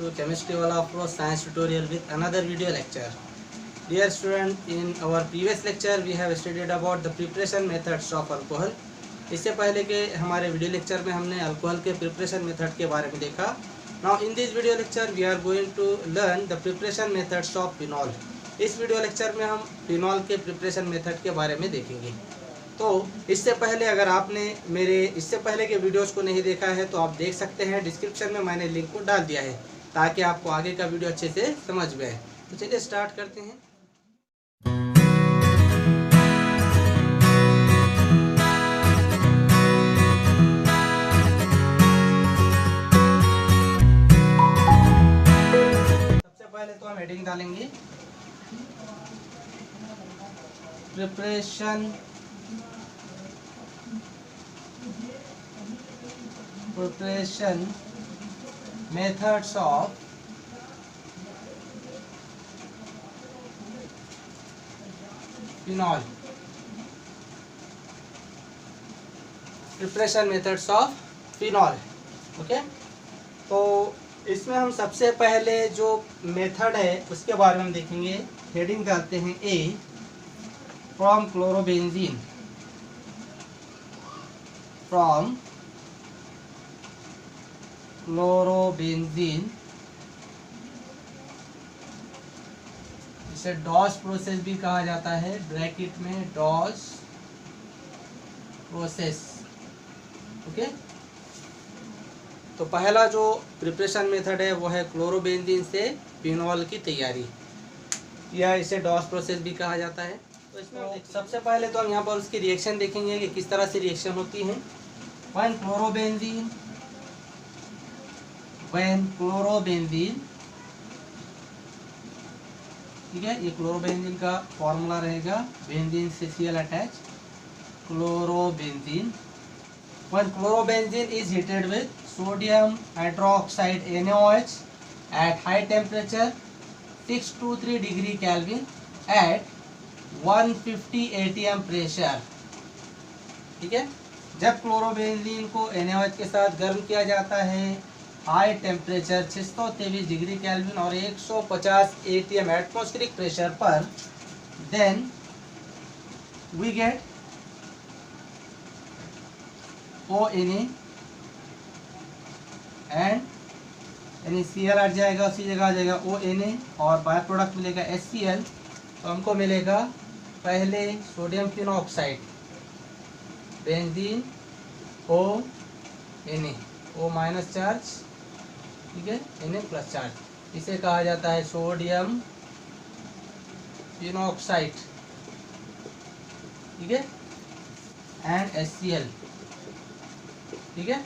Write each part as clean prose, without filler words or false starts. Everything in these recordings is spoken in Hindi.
to Chemistry Wala Pro Science Tutorial with another video lecture. Dear student, in our previous lecture we have studied about the preparation methods of alcohol. इससे पहले के हमारे वीडियो लेक्चर में हमने अल्कोहल के प्रिपरेशन मेथड के बारे में देखा. Now in this video lecture we are going to learn the preparation methods of phenol. इस वीडियो लेक्चर में हम फिनॉल के प्रिपरेशन मेथड के बारे में देखेंगे. तो इससे पहले अगर आपने मेरे इससे पहले के वीडियोस को नहीं देखा है तो आप देख सकते हैं, डिस्क्रिप्शन में मैंने लिंक को डाल दिया है ताकि आपको आगे का वीडियो अच्छे से समझ में आए. तो चलिए स्टार्ट करते हैं. सबसे पहले तो हम हेडिंग डालेंगे preparation methods of phenol. Preparation methods of phenol. Okay, तो इसमें हम सबसे पहले जो मेथड है उसके बारे में हम देखेंगे. हेडिंग डालते हैं ए, फ्रॉम क्लोरोबेंजीन, फ्रॉम क्लोरोबेंजीन. इसे डॉस प्रोसेस भी कहा जाता है, ब्रैकेट में डॉस प्रोसेस. ओके, तो पहला जो प्रिपरेशन मेथड है वो है क्लोरोबेंजीन से फिनॉल की तैयारी, या इसे डॉस प्रोसेस भी कहा जाता है. तो इसमें सबसे पहले तो हम यहाँ पर उसकी रिएक्शन देखेंगे कि किस तरह से रिएक्शन होती है. when क्लोरोबेंजीन, ठीक है, ये क्लोरोबेंजीन का फॉर्मूला रहेगा, बेंजीन से Cl attach, chlorobenzene. when chlorobenzene is heated with sodium hydroxide NaOH at high temperature 623 degree Kelvin at 150 atm pressure. ठीक है, जब क्लोरोबेंजीन को NaOH के साथ गर्म किया जाता है हाई टेम्परेचर 623 डिग्री केल्विन और 150 atm एटमॉस्फेरिक प्रेशर पर, then we get ONA and NaCl हट जाएगा, उसी जगह आ जाएगा ONA और बाय प्रोडक्ट मिलेगा HCl. तो हमको मिलेगा पहले sodium phenoxide, benzene ONA, O minus charge, ठीक है, Na प्लस चार्ज. इसे कहा जाता है सोडियम फिनॉक्साइड, ठीक है, एंड HCl. ठीक है,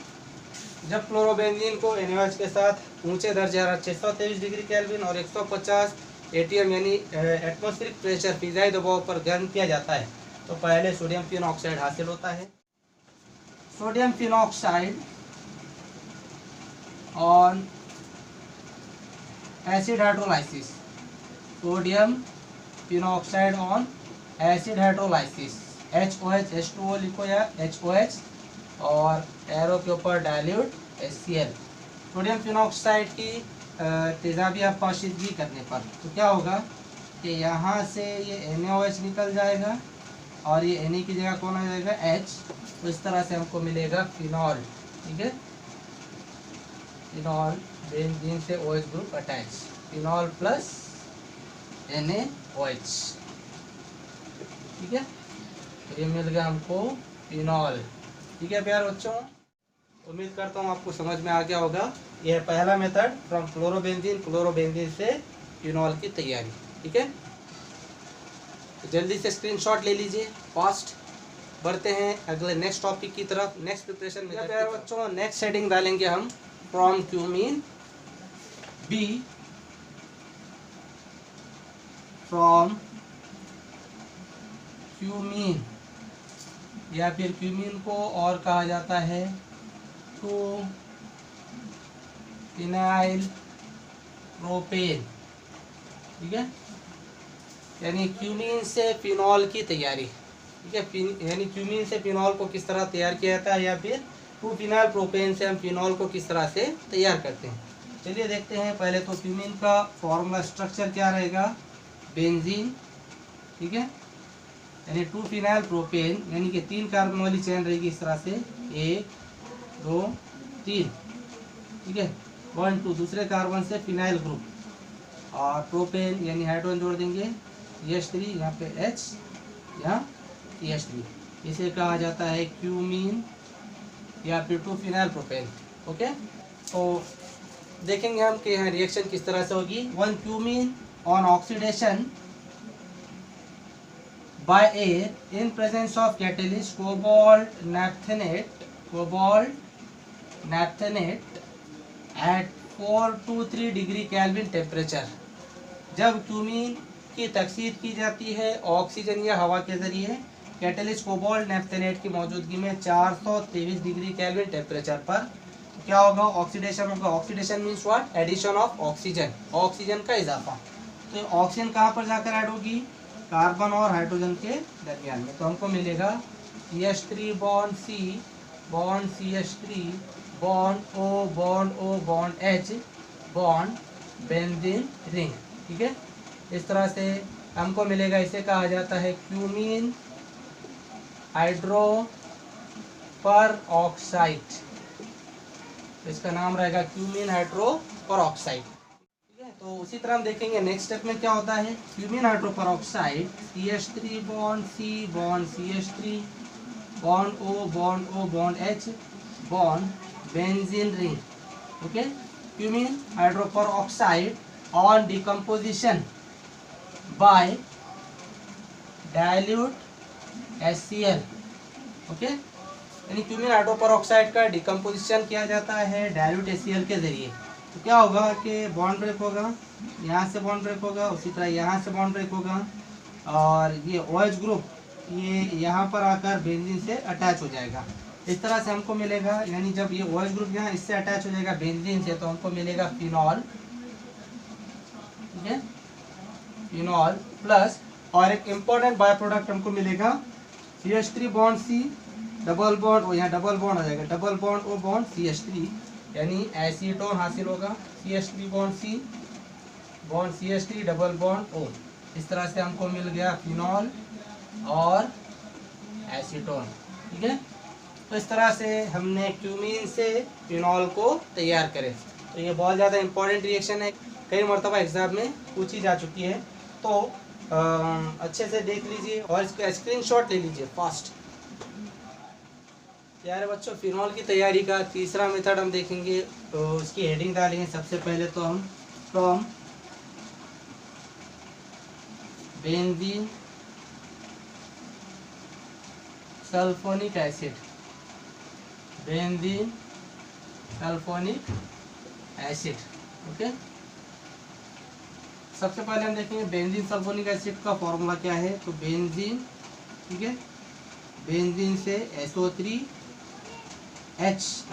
जब क्लोरोबेंजीन को NaOH के साथ ऊंचे दर्जे हरारत 623 डिग्री केल्विन और 150 atm यानी एटमॉस्फेरिक प्रेशर फिजाई दबाव पर गर्म किया जाता है तो पहले सोडियम फिनॉक्साइड हासिल होता है. Sodium phenoxide on acid hydrolysis, sodium phenoxide on acid hydrolysis, HOH H2O लिखो या HOH और एरो के ऊपर डाइल्यूट HCl. सोडियम फिनॉक्साइड की तेजाबी पाशीदगी करने पर तो क्या होगा कि यहाँ से ये NaOH निकल जाएगा और ये Na की जगह कौन आ जाएगा H. तो इस तरह से हमको मिलेगा फिनॉल. ठीक है, फिनॉल, बेंजीन से OH group attach, phenol plus NaOH. ठीक है, तो ये मिल गया हमको फिनॉल. ठीक है प्यारे बच्चों, उम्मीद करता हूँ आपको समझ में आ गया होगा. यह है पहला मेथड, फ्रॉम क्लोरोबेंजीन, क्लोरोबेंजीन से फिनॉल की तैयारी. ठीक है, तो जल्दी से स्क्रीनशॉट ले लीजिए, फास्ट. बढ़ते हैं अगले नेक्स्ट टॉपिक की तरफ, नेक्स्ट प्रिपरेशन में. प्यारे बच्चों, नेक्स्ट हेडिंग डालेंगे हम from cumene B, from cumene, या फिर क्यूमीन को और कहा जाता है टू फिनाइल प्रोपेन. ठीक है, यानी क्यूमीन से फिनॉल की तैयारी. ठीक है, यानी क्यूमीन से फिनॉल को किस तरह तैयार किया जाता है, या फिर 2 फिनाइल प्रोपेन से हम फिनॉल को किस तरह से तैयार करते हैं. चलिए देखते हैं। पहले तो क्यूमीन का फॉर्मूला स्ट्रक्चर क्या रहेगा, बेंजीन, ठीक है, यानी 2 फिनाइल प्रोपेन, यानी कि 3 कार्बन वाली चेन रहेगी इस तरह से, 1 2 3, ठीक है। 1 2 दूसरे कार्बन से फिनाइल ग्रुप, और प्रोपेन यानी हाइड्रोजन जोड़ देंगे, CH3 यहाँ पे H, यहाँ CH3, इसे कहा जाता है क्यूमीन या फिर 2 फिनाइल प्रोपेन। ओके, तो देखेंगे हम कि यहाँ रिएक्शन किस तरह से होगी। 1 cumene on oxidation by air in presence of catalyst cobalt naphthenate at 423 degree kelvin temperature. जब क्यूमीन की तकसीर की जाती है ऑक्सीजन या हवा के जरिए कैटलिस्ट कोबाल्ट नैप्थेनेट की मौजूदगी में 423 डिग्री केल्विन टेम्परेचर पर, तो क्या होगा, ऑक्सीडेशन होगा। Oxidation means what, addition of oxygen, oxygen का इजाफा। तो ऑक्सीजन कहाँ पर जाकर ऐड होगी, कार्बन और हाइड्रोजन के दरमियान में। तो हमको मिलेगा CH3 bond C bond CH3 bond O bond O bond H bond benzene ring, ठीक है। इस तरह से हमको मिलेगा, इसे कहा जाता है क्यूमीन हाइड्रो पर ऑक्साइड। इसका नाम रहेगा क्यूमीन हाइड्रो पर ऑक्साइड, ठीक है। तो उसी तरह हम देखेंगे नेक्स्ट स्टेप में क्या होता है। Cumene hydroperoxide CH3 bond C bond CH3 bond O bond H bond benzene ring, okay. Cumene hydroperoxide on decomposition by dilute HCl, okay, यानी क्यूमीन हाइड्रो पर ऑक्साइड का डिकम्पोजिशन किया जाता है डाइल्यूट HCl के जरिए। तो क्या होगा कि बॉन्ड ब्रेक होगा, यहाँ से बॉन्ड ब्रेक होगा, उसी तरह यहाँ से बॉन्ड ब्रेक होगा, और ये OH ग्रुप ये यहाँ पर आकर बेंजीन से अटैच हो जाएगा। इस तरह से हमको मिलेगा, यानी जब ये OH ग्रुप यहाँ इससे अटैच हो जाएगा बेंजीन से, तो हमको मिलेगा फिनॉल, ठीक है, फिनॉल प्लस, और एक इम्पोर्टेंट बाय प्रोडक्ट हमको मिलेगा CH3 bond C double bond O, यहाँ डबल बॉन्ड आ जाएगा, double bond O bond CH3, यानी एसीटोन हासिल होगा। CH3 bond C bond CH3 double bond O, इस तरह से हमको मिल गया फिनॉल और एसीटोन, ठीक है। तो इस तरह से हमने क्यूमीन से फिनॉल को तैयार करे। तो ये बहुत ज़्यादा इंपॉर्टेंट रिएक्शन है, कई मरतबा एग्जाम में पूछी जा चुकी है, तो अच्छे से देख लीजिए और इसका स्क्रीनशॉट ले लीजिए फास्ट। प्यारे बच्चों, फिनॉल की तैयारी का तीसरा मेथड हम देखेंगे, तो उसकी हेडिंग डालेंगे। सबसे पहले तो हम from benzene sulphonic acid, benzene sulphonic acid, okay. सबसे पहले हम देखेंगे बेंजीन सल्फोनिक एसिड का फॉर्मूला क्या है। तो बेंजीन, ठीक है, बेंजीन से SO3H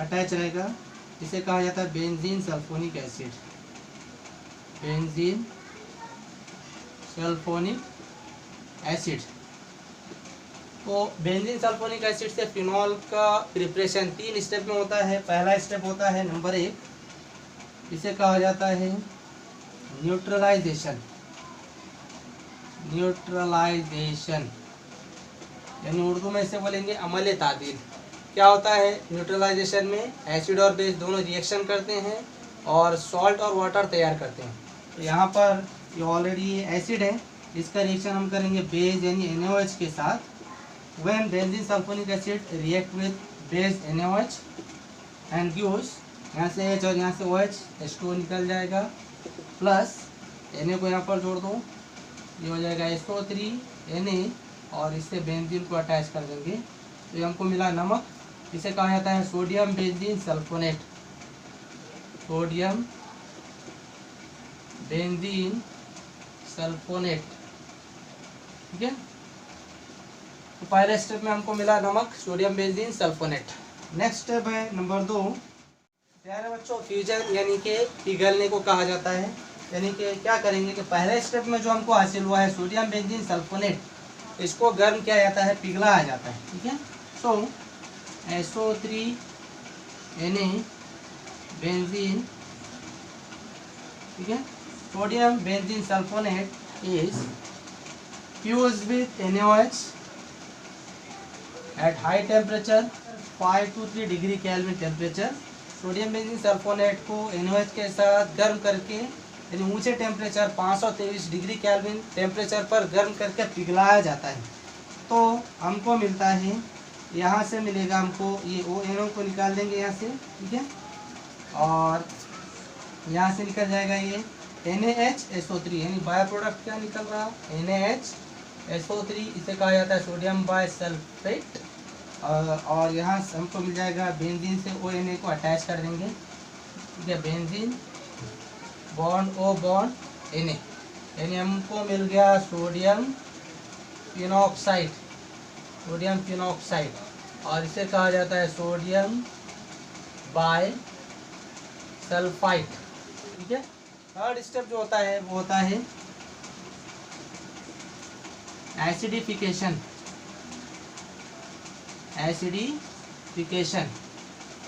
अटैच रहेगा, इसे कहा जाता है benzene sulphonic acid, benzene sulphonic acid. तो बेंजीन सल्फोनिक एसिड से फिनॉल का प्रिपरेशन 3 स्टेप में होता है। पहला स्टेप होता है नंबर 1, इसे कहा जाता है न्यूट्रलाइजेशन, न्यूट्रलाइजेशन यानी उर्दू में इसे बोलेंगे अमल तादील। क्या होता है न्यूट्रलाइजेशन में, एसिड और बेस दोनों रिएक्शन करते हैं और सॉल्ट और वाटर तैयार करते हैं। तो यहाँ पर ये ऑलरेडी एसिड है, इसका रिएक्शन हम करेंगे बेस यानी NaOH के साथ। When benzene sulfonic acid react with base NaOH and gives, यहाँ से H और यहाँ से OH, H2O निकल जाएगा, प्लस Na को यहाँ पर जोड़ दो, ये हो जाएगा SO3 Na, और इससे बेंजीन को अटैच कर देंगे। तो ये हमको मिला नमक, इसे कहा जाता है sodium benzene sulphonate, sodium benzene sulphonate, ठीक है। तो पहले स्टेप में हमको मिला नमक, sodium benzene sulphonate. Next step है नंबर 2। प्यारे बच्चों, फ्यूजन यानी कि पिघलने को कहा जाता है। यानी कि क्या करेंगे कि पहले स्टेप में जो हमको हासिल हुआ है सोडियम बेंजीन सल्फोनेट, इसको गर्म किया जाता है, पिघलाया जाता है, ठीक है। सो SO3 Na बेंजीन ठीक है। Sodium benzene sulphonate is fused with NaOH at high temperature 5 to 3 degree kelvin temperature. Sodium benzene sulphonate को NaOH के साथ गर्म करके यानी ऊंचे टेम्परेचर 523 डिग्री केल्विन टेम्परेचर पर गर्म करके पिघलाया जाता है। तो हमको मिलता है, यहाँ से मिलेगा हमको ये ONO को निकाल देंगे यहाँ से, ठीक है, और यहाँ से निकल जाएगा ये NaHSO3 यानी बायो प्रोडक्ट क्या निकल रहा NaHSO3, इसे कहा जाता है सोडियम बाइसल्फेट। और यहाँ से हमको मिल जाएगा बेंजीन से ONA को अटैच कर देंगे, ठीक है, benzene bond O bond Na यानी हमको मिल गया सोडियम फिनॉक्साइड, सोडियम फिनॉक्साइड, और इसे कहा जाता है सोडियम बाइसल्फाइड, ठीक है। थर्ड स्टेप जो होता है वो होता है एसिडिफिकेशन। एसिडिफिकेशन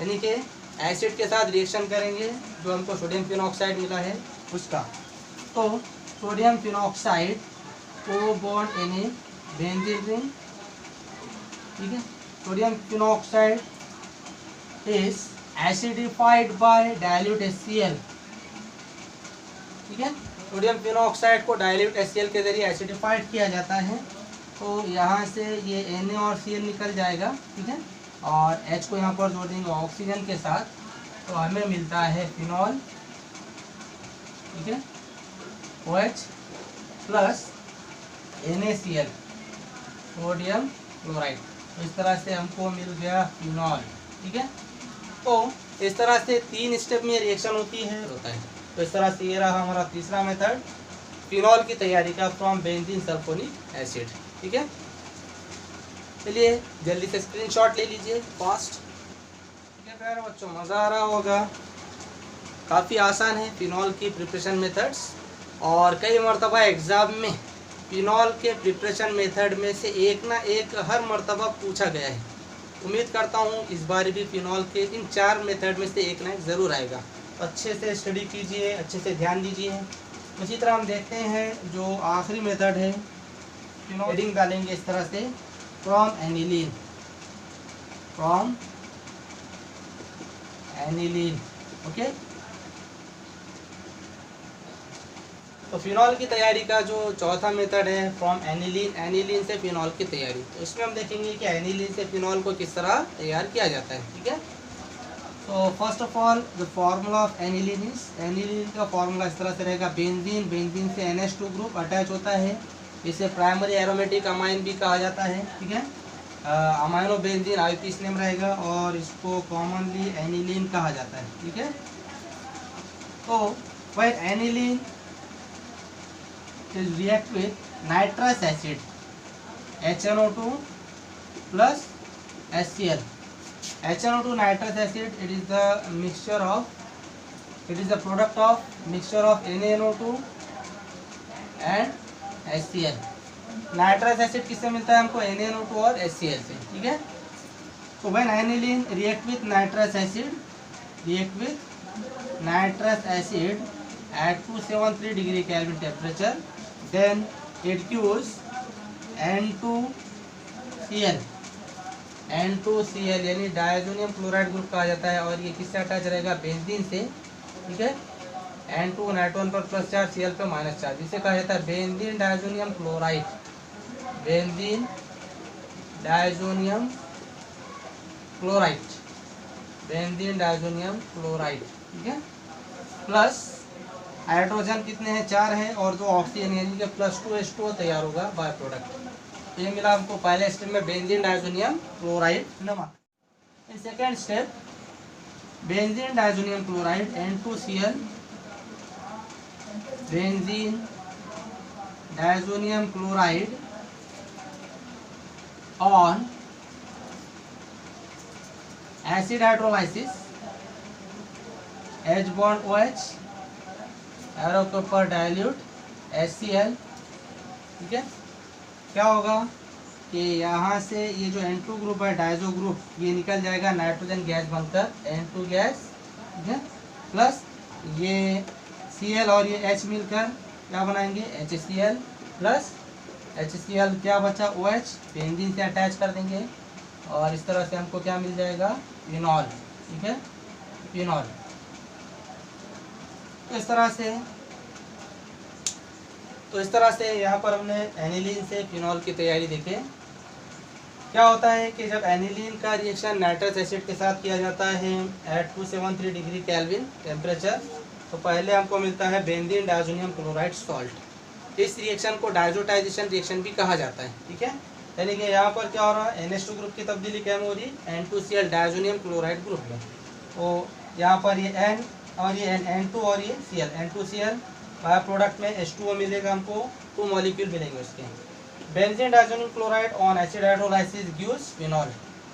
यानी कि एसिड के साथ रिएक्शन करेंगे जो हमको सोडियम फिनॉक्साइड मिला है उसका। तो sodium phenoxide O bond Na benzene ring, ठीक है। Sodium phenoxide is acidified by dilute HCl, ठीक है। सोडियम फिनॉक्साइड को डाइल्यूट HCl के जरिए एसिडिफाइड किया जाता है। तो यहाँ से ये Na और Cl निकल जाएगा, ठीक है, और H को यहाँ पर जोड़ देंगे ऑक्सीजन के साथ, तो हमें मिलता है फिनॉल, ठीक है, OH plus NaCl sodium chloride. तो इस तरह से हमको मिल गया फिनॉल, ठीक है। तो इस तरह से 3 स्टेप में रिएक्शन होता है। तो इस तरह से ये रहा हमारा तीसरा मेथड फिनॉल की तैयारी का फ्रॉम बेंजीन सल्फोनिक एसिड, ठीक है। चलिए जल्दी से स्क्रीनशॉट ले लीजिए फास्ट, ठीक है प्यारे बच्चों, मज़ा आ रहा होगा। काफ़ी आसान है फिनॉल की प्रिपरेशन मेथड्स, और कई मरतबा एग्ज़ाम में फिनॉल के प्रिपरेशन मेथड में से एक ना एक हर मरतबा पूछा गया है। उम्मीद करता हूँ इस बार भी फिनॉल के इन 4 मेथड में से एक ना एक ज़रूर आएगा। अच्छे से स्टडी कीजिए, अच्छे से ध्यान दीजिए। इसी तरह हम देखते हैं जो आखिरी मेथड है, फिनॉल हेडिंग डालेंगे इस तरह से from aniline, from aniline, okay. तो फिनॉल की तैयारी का जो चौथा मेथड है फ्रॉम एनिलीन, एनिलीन से फिनॉल की तैयारी। तो इसमें हम देखेंगे कि एनिलीन से फिनॉल को किस तरह तैयार किया जाता है, ठीक है। तो first of all the formula of aniline is, aniline का फार्मूला इस तरह से रहेगा बेंजीन, बेंजीन से NH2 ग्रुप अटैच होता है, इसे प्राइमरी एरोमेटिक अमाइन भी कहा जाता है, ठीक है। अमाइनो बेंजीन IUPAC नेम रहेगा और इसको कॉमनली एनिलीन कहा जाता है, ठीक है। तो when aniline is react with nitrous acid HNO2 plus HCl. HNO2 nitrous acid, it is the product of mixture of NaNO2 and HCl. Nitrous acid किससे मिलता है हमको? NaNO2 और HCl से, ठीक है। तो when aniline react with nitrous acid at 273 degree Kelvin temperature, then it gives N2Cl, यानी डायजोनियम क्लोराइड ग्रुप कहा जाता है, और ये किससे अटैच रहेगा? बेंजीन से, ठीक है। N2 नाइट्रोजन पर प्लस चार्ज, Cl पर माइनस चार्ज, जिसे कहा जाता है benzene diazonium chloride, benzene diazonium chloride, benzene diazonium chloride, ठीक है। प्लस हाइड्रोजन कितने हैं? 4 है, और जो ऑक्सीजन यानी कि +2H2O तैयार होगा बाय प्रोडक्ट। ये मिला हमको पहले स्टेप में बेंजीन डायजोनियम क्लोराइड नमक। In second step benzene diazonium chloride N2Cl, benzene diazonium chloride on acid hydrolysis, H bond OH, arrow के ऊपर डाइल्यूट HCl, ठीक है। क्या होगा कि यहाँ से ये जो N2 ग्रुप है, डायजो ग्रुप, ये निकल जाएगा नाइट्रोजन गैस बनकर N2 गैस, ठीक है। प्लस ये Cl और ये H मिलकर क्या बनाएंगे, HCl प्लस HCl क्या बचा, OH, बेंजीन से अटैच कर देंगे और इस तरह से हमको क्या मिल जाएगा, फिनॉल। ठीक है, फिनॉल। तो इस तरह से यहाँ पर हमने एनिलीन से फिनॉल की तैयारी देखे। क्या होता है कि जब एनिलीन का रिएक्शन नाइट्रस एसिड के साथ किया जाता है एट 273 डिग्री केल्विन टेम्परेचर, तो पहले हमको मिलता है बेंजीन डायज़ोनियम क्लोराइड सॉल्ट। इस रिएक्शन को डायजोटाइजेशन रिएक्शन भी कहा जाता है। ठीक है, यानी कि यहाँ पर क्या हो रहा है, NH2 ग्रुप की तब्दीली क्या हो रही है, N2Cl डायज़ोनियम क्लोराइड ग्रुप में। तो यहाँ पर ये N और ये N2 और ये Cl, N2Cl बाय प्रोडक्ट में H2O मिलेगा, हमको 2 मॉलिक्यूल मिलेंगे उसके। Benzene diazonium chloride on acid hydrolysis gives phenol.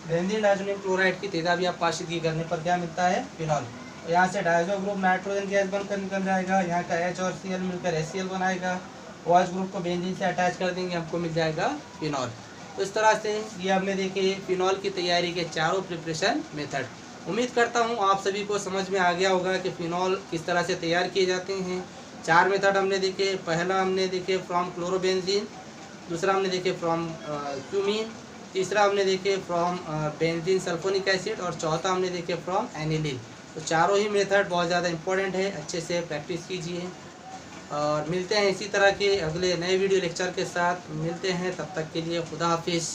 Benzene diazonium chloride की तेजाबी पाशिदगी करने पर क्या मिलता है, फिनॉल। तो यहाँ से डायज़ो ग्रुप नाइट्रोजन गैस बनकर निकल जाएगा, यहाँ का H और Cl मिलकर HCl बनाएगा, OH ग्रुप को बेंजीन से अटैच कर देंगे, हमको मिल जाएगा फिनॉल। तो इस तरह से ये हमने देखे फिनॉल की तैयारी के चारों प्रिपरेशन मेथड। उम्मीद करता हूँ आप सभी को समझ में आ गया होगा कि फिनॉल किस तरह से तैयार किए जाते हैं। 4 मेथड हमने देखे। पहला हमने देखे फ्रॉम क्लोरोबेंजीन, दूसरा हमने देखे फ्रॉम क्यूमीन, तीसरा हमने देखे फ्रॉम बेंजीन सल्फोनिक एसिड और चौथा हमने देखे फ्रॉम एनिलीन। तो चारों ही मेथड बहुत ज़्यादा इंपॉर्टेंट है, अच्छे से प्रैक्टिस कीजिए और मिलते हैं इसी तरह के अगले नए वीडियो लेक्चर के साथ। मिलते हैं, तब तक के लिए खुदा हाफिज़।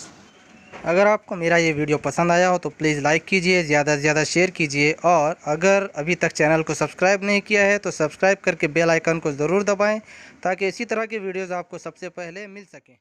अगर आपको मेरा ये वीडियो पसंद आया हो तो प्लीज़ लाइक कीजिए, ज़्यादा से ज़्यादा शेयर कीजिए और अगर अभी तक चैनल को सब्सक्राइब नहीं किया है तो सब्सक्राइब करके बेल आइकन को ज़रूर दबाएं ताकि इसी तरह की वीडियोज़ आपको सबसे पहले मिल सकें।